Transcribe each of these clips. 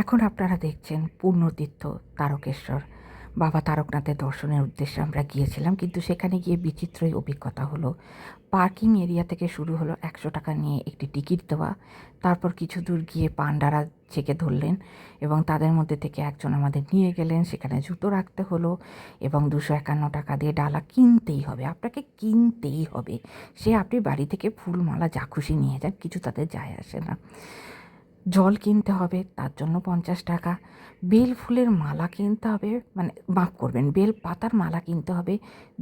এখন আপনারা দেখছেন পুণ্যতীর্থ তারকেশ্বর। বাবা তারকনাথের দর্শনের উদ্দেশ্যে আমরা গিয়েছিলাম, কিন্তু সেখানে গিয়ে বিচিত্রই অভিজ্ঞতা হলো। পার্কিং এরিয়া থেকে শুরু হলো 100 টাকা নিয়ে একটি টিকিট দেওয়া। তারপর কিছু দূর গিয়ে পান্ডারা ছেঁকে ধরলেন এবং তাদের মধ্যে থেকে একজন আমাদের নিয়ে গেলেন, সেখানে জুতো রাখতে হলো এবং 251 টাকা দিয়ে ডালা কিনতেই হবে, আপনাকে কিনতেই হবে। সে আপনি বাড়ি থেকে ফুল মালা যা খুশি নিয়ে যান, কিছু তাদের যায় আসে না। জল কিনতে হবে, তার জন্য 50 টাকা। বেল ফুলের মালা কিনতে হবে, মানে মাফ করবেন, বেল পাতার মালা কিনতে হবে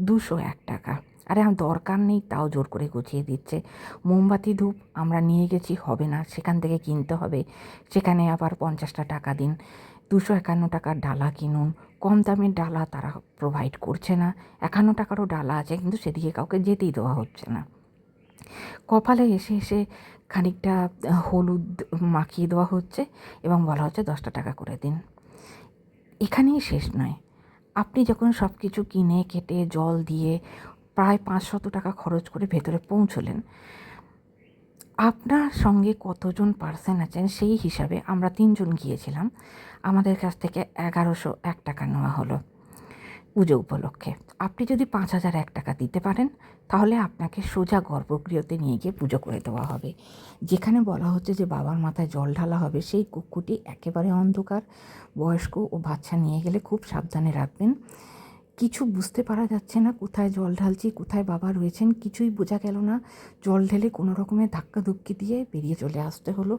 201 টাকা। আরে আমার দরকার নেই, তাও জোর করে গুছিয়ে দিচ্ছে। মোমবাতি ধূপ আমরা নিয়ে গেছি, হবে না, সেখান থেকে কিনতে হবে, সেখানে আবার 50 টাকা দিন। 251 টাকার ডালা কিনুন, কম দামের ডালা তারা প্রোভাইড করছে না। 51 টাকারও ডালা আছে, কিন্তু সেদিকে কাউকে যেতেই দেওয়া হচ্ছে না। কপালে এসে এসে খানিকটা হলুদ মাখিয়ে দেওয়া হচ্ছে এবং বলা হচ্ছে 10টা টাকা করে দিন। এখানেই শেষ নয়, আপনি যখন সব কিছু কিনে কেটে জল দিয়ে প্রায় 500 টাকা খরচ করে ভেতরে পৌঁছলেন, আপনার সঙ্গে কতজন পার্সন আছেন সেই হিসাবে আমরা 3জন গিয়েছিলাম, আমাদের কাছ থেকে 1101 টাকা নেওয়া হলো পুজো উপলক্ষে। আপনি যদি 5001 টাকা দিতে পারেন, তাহলে আপনাকে সোজা গর্ভগৃহতে নিয়ে গিয়ে পুজো করে দেওয়া হবে। যেখানে বলা হচ্ছে যে বাবার মাথায় জল ঢালা হবে, সেই কক্ষটি একেবারে অন্ধকার। বয়স্ক ও বাচ্চা নিয়ে গেলে খুব সাবধানে রাখবেন। কিছু বুঝতে পারা যাচ্ছে না, কোথায় জল ঢালছি, কোথায় বাবা রয়েছেন, কিছুই বোঝা গেল না। জল ঢেলে কোনো রকমের ধাক্কাধুক্কি দিয়ে বেরিয়ে চলে আসতে হলো।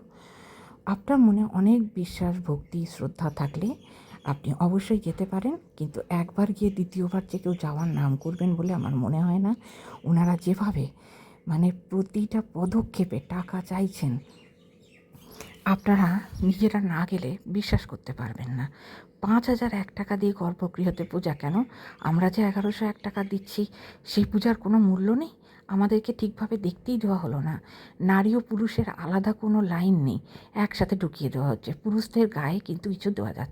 আপনার মনে অনেক বিশ্বাস, ভক্তি, শ্রদ্ধা থাকলে আপনি অবশ্যই যেতে পারেন, কিন্তু একবার গিয়ে দ্বিতীয়বার যে কেউ যাওয়ার নাম করবেন বলে আমার মনে হয় না। ওনারা যেভাবে মানে প্রতিটা পদক্ষেপে টাকা চাইছেন, আপনারা নিজেরা না গেলে বিশ্বাস করতে পারবেন না। 5001 টাকা দিয়ে গর্ভগৃহতে পূজা কেন? আমরা যে 1101 টাকা দিচ্ছি, সেই পূজার কোনো মূল্য নেই? আমাদেরকে ঠিকভাবে দেখতেই দেওয়া হলো না। নারী ও পুরুষের আলাদা কোনো লাইন নেই, একসাথে ঢুকিয়ে দেওয়া হচ্ছে। পুরুষদের গায়ে কিন্তু কিছু দেওয়া যাচ্ছে।